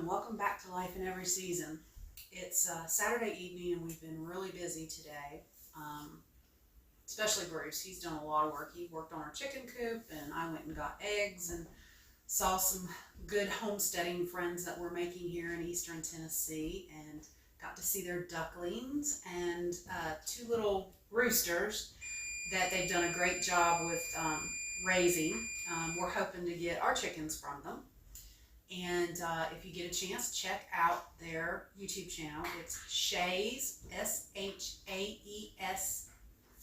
and welcome back to Life in Every Season. It's Saturday evening and we've been really busy today, especially Bruce. He's done a lot of work. He worked on our chicken coop and I went and got eggs and saw some good homesteading friends that we're making here in eastern Tennessee and got to see their ducklings and two little roosters that they've done a great job with raising. We're hoping to get our chickens from them. And if you get a chance, check out their YouTube channel. It's Shays, S-H-A-E-S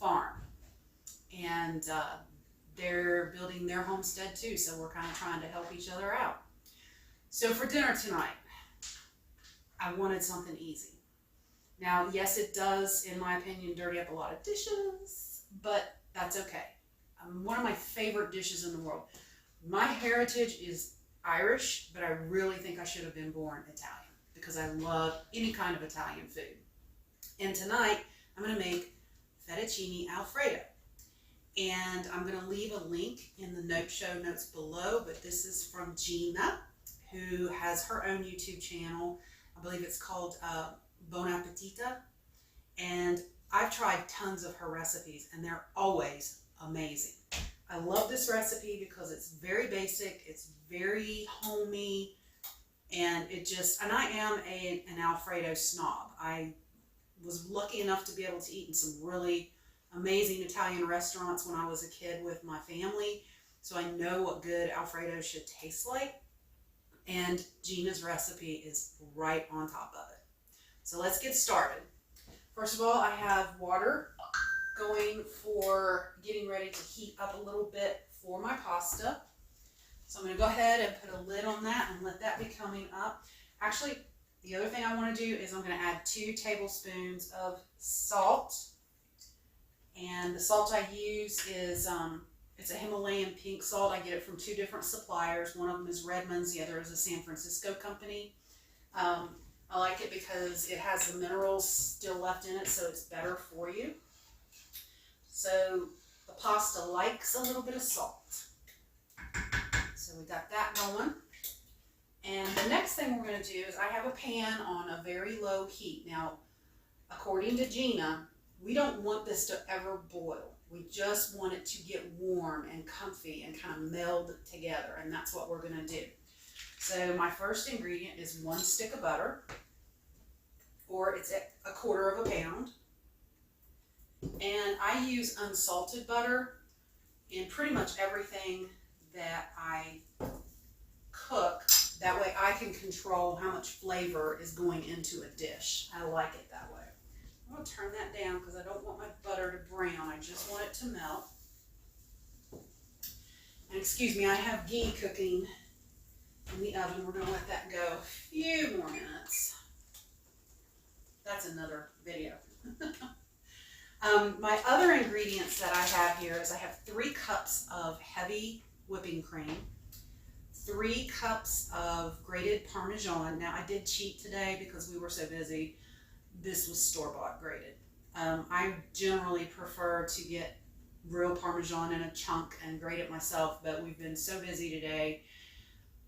Farm. And they're building their homestead too, so we're kind of trying to help each other out. So for dinner tonight, I wanted something easy. Now, yes, it does, in my opinion, dirty up a lot of dishes, but that's okay. One of my favorite dishes in the world. My heritage is Irish, but I really think I should have been born Italian because I love any kind of Italian food. And tonight I'm going to make Fettuccine Alfredo. And I'm going to leave a link in the show notes below, but this is from Gina, who has her own YouTube channel. I believe it's called Buon-A-Petitti. And I've tried tons of her recipes and they're always amazing. I love this recipe because it's very basic, it's very homey, and I am an Alfredo snob. I was lucky enough to be able to eat in some really amazing Italian restaurants when I was a kid with my family, so I know what good Alfredo should taste like, and Gina's recipe is right on top of it. So let's get started. First of all, I have water going for getting ready to heat up a little bit for my pasta. So I'm going to go ahead and put a lid on that and let that be coming up. Actually, the other thing I want to do is I'm going to add 2 tablespoons of salt. And the salt I use is, it's a Himalayan pink salt. I get it from 2 different suppliers. One of them is Redmond's, the other is a San Francisco company. I like it because it has the minerals still left in it, so it's better for you. So the pasta likes a little bit of salt. So we got that going. And the next thing we're going to do is I have a pan on a very low heat. Now, according to Gina, we don't want this to ever boil. We just want it to get warm and comfy and kind of meld together. And that's what we're going to do. So my first ingredient is 1 stick of butter, or it's a 1/4 pound. And I use unsalted butter in pretty much everything that I cook. That way I can control how much flavor is going into a dish. I like it that way. I'm going to turn that down because I don't want my butter to brown. I just want it to melt. And excuse me, I have ghee cooking in the oven. We're going to let that go a few more minutes. That's another video. My other ingredients that I have here is I have 3 cups of heavy whipping cream, 3 cups of grated Parmesan. Now I did cheat today because we were so busy. This was store-bought grated. I generally prefer to get real Parmesan in a chunk and grate it myself, but we've been so busy today.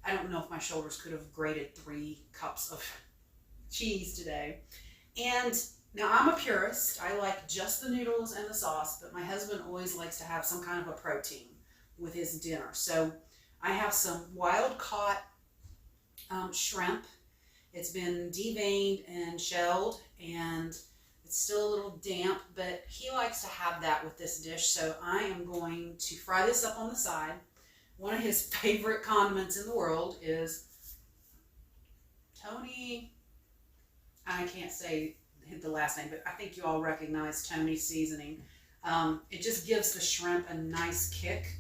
I don't know if my shoulders could have grated 3 cups of cheese today. And now, I'm a purist. I like just the noodles and the sauce, but my husband always likes to have some kind of a protein with his dinner. So I have some wild-caught shrimp. It's been deveined and shelled, and it's still a little damp, but he likes to have that with this dish, so I am going to fry this up on the side. One of his favorite condiments in the world is Tony, I can't say the last name, but I think you all recognize Tony's seasoning. It just gives the shrimp a nice kick,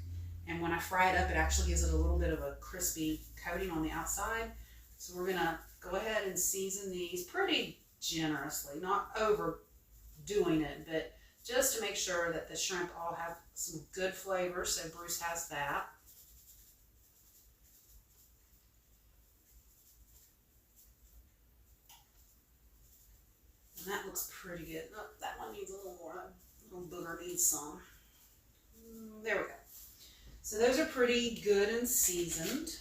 and when I fry it up, it actually gives it a little bit of a crispy coating on the outside. So we're gonna go ahead and season these pretty generously, not overdoing it, but just to make sure that the shrimp all have some good flavor. So Bruce has that. And that looks pretty good. Oh, that one needs a little more. That little booger needs some. There we go. So those are pretty good and seasoned.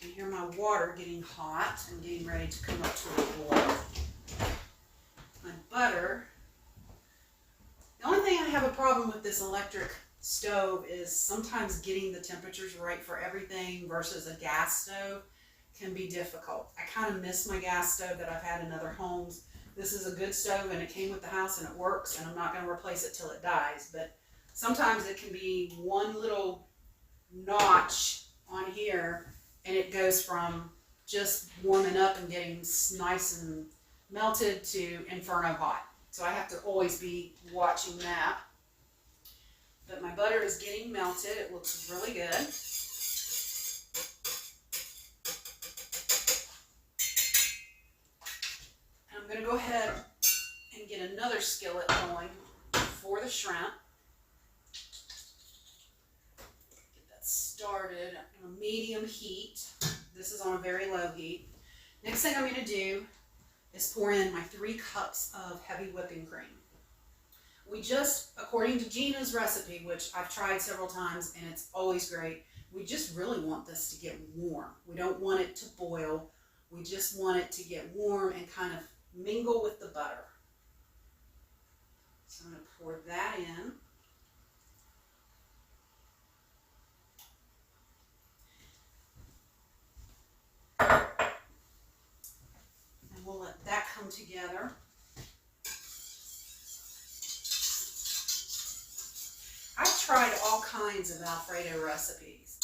can hear my water getting hot and getting ready to come up to a boil. My butter. The only thing I have a problem with this electric stove is sometimes getting the temperatures right for everything versus a gas stove can be difficult. I kind of miss my gas stove that I've had in other homes. This is a good stove and it came with the house and it works, and I'm not going to replace it till it dies, but sometimes it can be one little notch on here and it goes from just warming up and getting nice and melted to inferno hot. So I have to always be watching that. But my butter is getting melted. It looks really good. And I'm going to go ahead and get another skillet going for the shrimp. Get that started on a medium heat. This is on a very low heat. Next thing I'm going to do is pour in my 3 cups of heavy whipping cream. We just, according to Gina's recipe, which I've tried several times and it's always great, we just really want this to get warm. We don't want it to boil. We just want it to get warm and kind of mingle with the butter. So I'm going to pour that in. And we'll let that come together. I've tried all kinds of Alfredo recipes.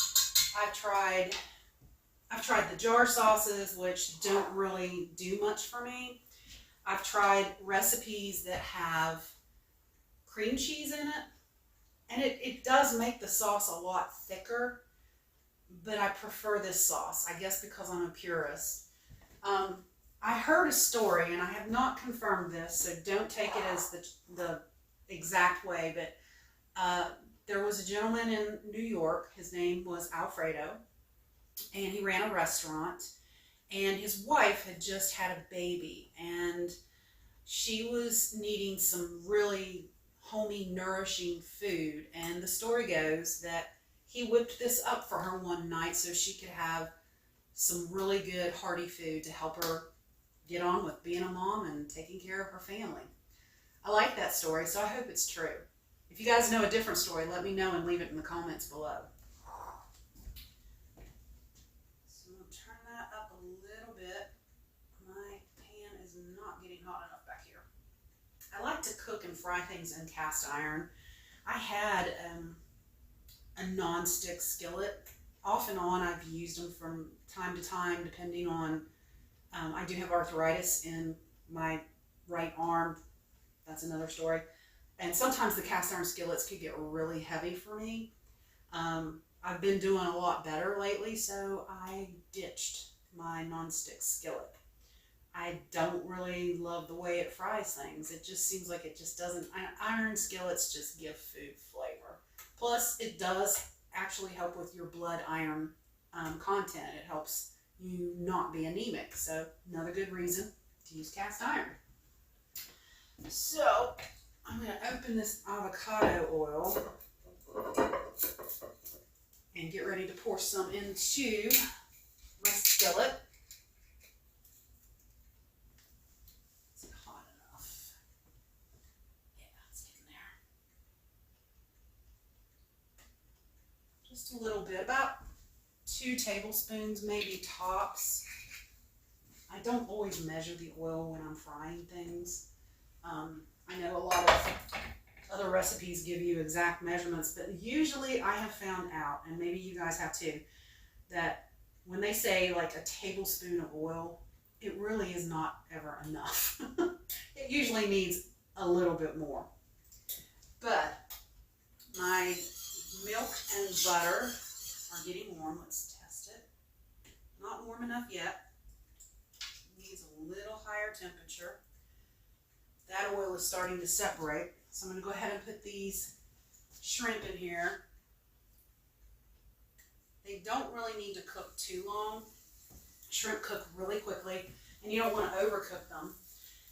I've tried the jar sauces, which don't really do much for me. I've tried recipes that have cream cheese in it, and it does make the sauce a lot thicker, but I prefer this sauce, I guess because I'm a purist. I heard a story, and I have not confirmed this, so don't take it as the exact way, but there was a gentleman in New York. His name was Alfredo, and he ran a restaurant, and his wife had just had a baby, and she was needing some really homey, nourishing food. And the story goes that he whipped this up for her one night so she could have some really good, hearty food to help her get on with being a mom and taking care of her family. I like that story, so I hope it's true. If you guys know a different story, let me know and leave it in the comments below. So I'm going to turn that up a little bit. My pan is not getting hot enough back here. I like to cook and fry things in cast iron. I had a non-stick skillet. Off and on, I've used them from time to time, depending on, I do have arthritis in my right arm. That's another story. And sometimes the cast iron skillets could get really heavy for me. I've been doing a lot better lately, so I ditched my non-stick skillet. I don't really love the way it fries things. It just seems like it just doesn't, iron skillets just give food flavor. Plus, it does actually help with your blood iron content. It helps you not be anemic. So, another good reason to use cast iron. So, I'm going to open this avocado oil and get ready to pour some into my skillet. Is it hot enough? Yeah, it's getting there. Just a little bit, about 2 tablespoons, maybe tops. I don't always measure the oil when I'm frying things. I know a lot of other recipes give you exact measurements, but usually I have found out, and maybe you guys have too, that when they say like a tablespoon of oil, it really is not ever enough. It usually needs a little bit more. But my milk and butter are getting warm. Let's test it. Not warm enough yet. It needs a little higher temperature. That oil is starting to separate. So I'm going to go ahead and put these shrimp in here. They don't really need to cook too long. Shrimp cook really quickly, and you don't want to overcook them.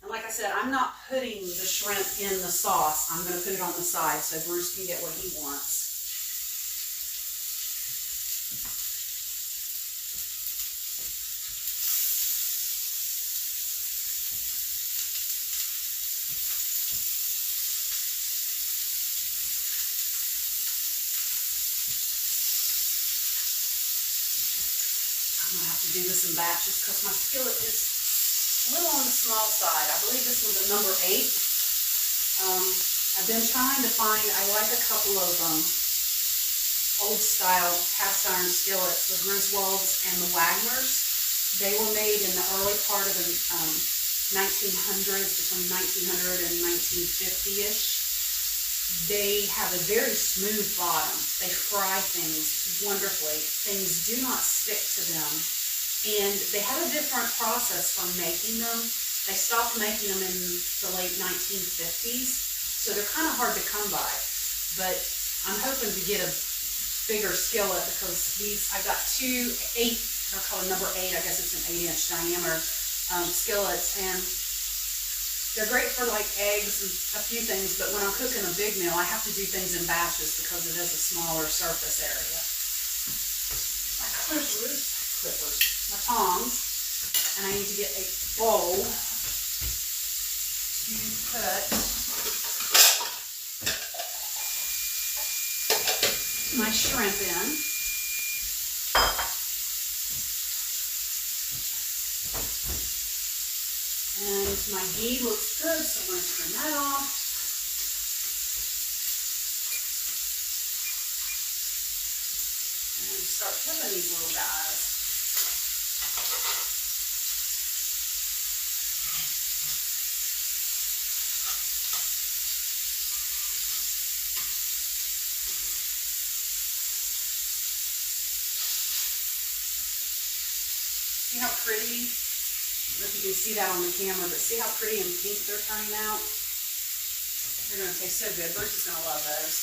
And like I said, I'm not putting the shrimp in the sauce. I'm going to put it on the side so Bruce can get what he wants. I'm gonna have to do this in batches because my skillet is a little on the small side. I believe this was a number 8. I've been trying to find, I like a couple of old style cast iron skillets, the Griswolds and the Wagners. They were made in the early part of the 1900s, between 1900 and 1950-ish. They have a very smooth bottom. They fry things wonderfully. Things do not stick to them. And they have a different process from making them. They stopped making them in the late 1950s, so they're kind of hard to come by. But I'm hoping to get a bigger skillet because these, I got two 8, they're called a number 8, I guess it's an 8-inch diameter skillets, and they're great for like eggs and a few things, but when I'm cooking a big meal, I have to do things in batches because it is a smaller surface area. My clippers, my tongs, and I need to get a bowl to put my shrimp in. And my ghee looks good, so I'm going to turn that off. And start flipping these little guys. See how pretty? I don't know if you can see that on the camera, but see how pretty and pink they're turning out? They're going to taste so good. Bruce is going to love those.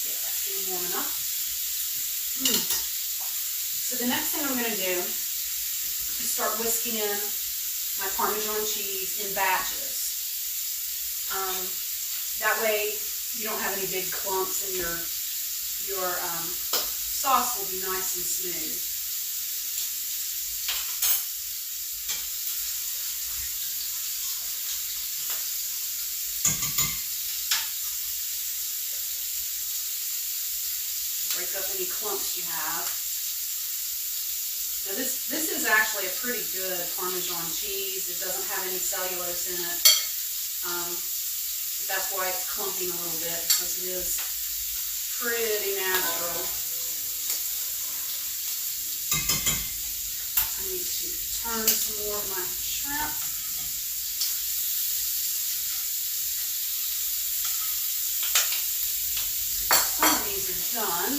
Yeah, that's getting warm enough. So the next thing I'm going to do is start whisking in my Parmesan cheese in batches. That way you don't have any big clumps and your sauce will be nice and smooth. Break up any clumps you have. Now this is actually a pretty good Parmesan cheese. It doesn't have any cellulose in it. But that's why it's clumping a little bit, because it is pretty natural. I need to turn some more of my shrimp. Some of these are done.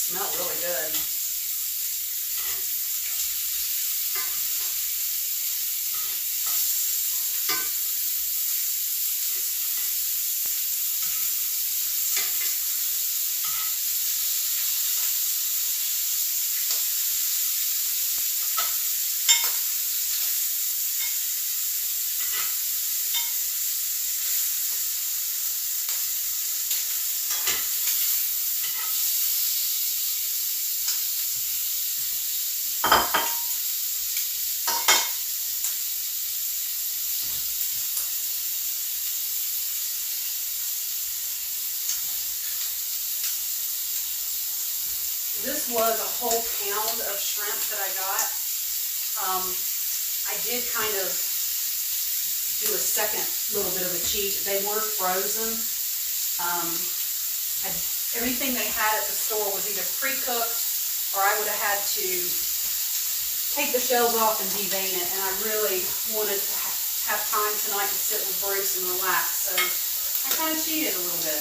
Smell really good. This was a whole pound of shrimp that I got. I did kind of do a second little bit of a cheat. They were frozen. Everything they had at the store was either pre-cooked or I would have had to take the shells off and devein it. And I really wanted to have time tonight to sit with Bruce and relax. So I kind of cheated a little bit.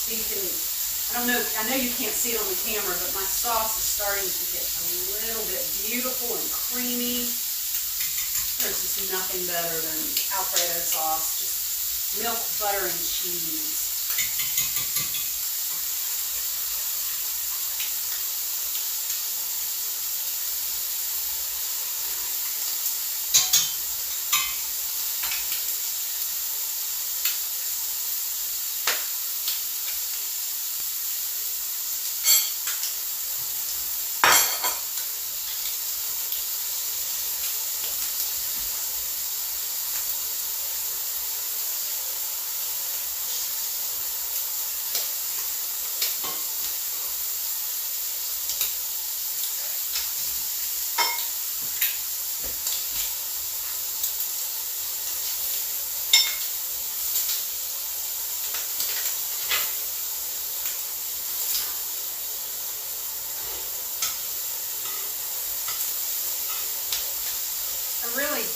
So you can, I don't know, I know you can't see it on the camera, but my sauce is starting to get a little bit beautiful and creamy. There's just nothing better than Alfredo sauce, just milk, butter, and cheese.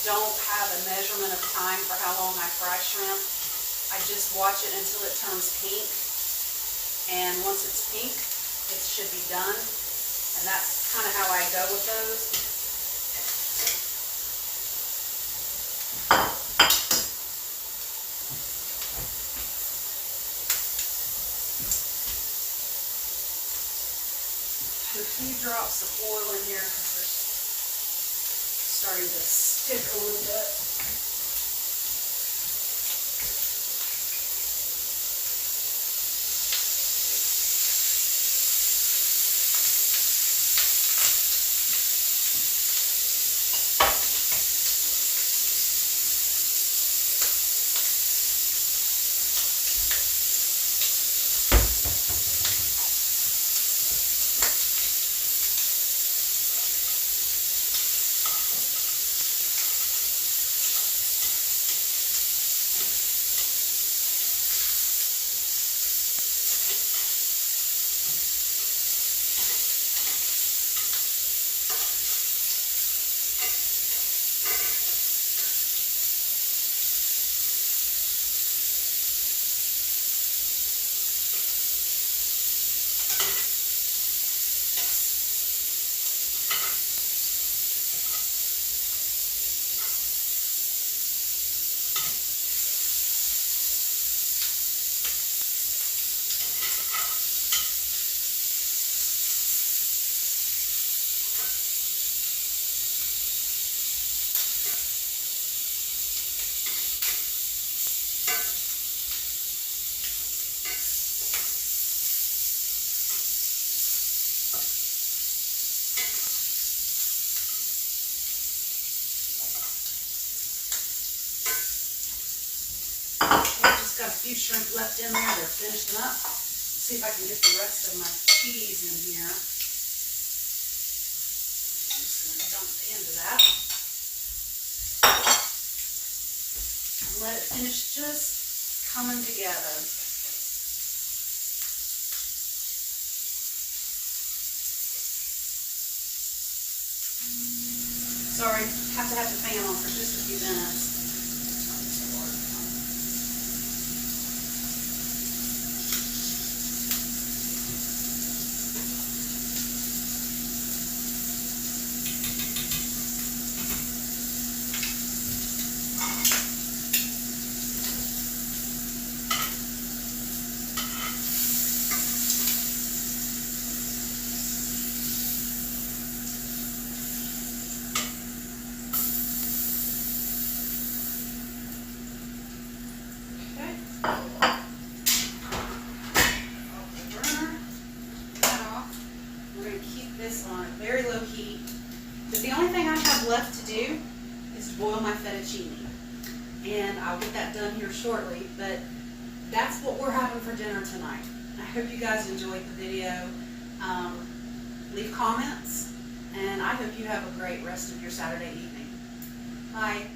don't have a measurement of time for how long I fry shrimp. I just watch it until it turns pink. And once it's pink, it should be done. And that's kind of how I go with those. Put a few drops of oil in here because they're starting to stick a little bit. Got a few shrimp left in there. They're finishing up. Let's see if I can get the rest of my cheese in here. I'm just going to dump into that. And let it finish just coming together. Sorry, have to have the fan on for just a few minutes. On a very low heat. But the only thing I have left to do is to boil my fettuccine. And I'll get that done here shortly, but that's what we're having for dinner tonight. I hope you guys enjoyed the video. Leave comments, and I hope you have a great rest of your Saturday evening. Bye.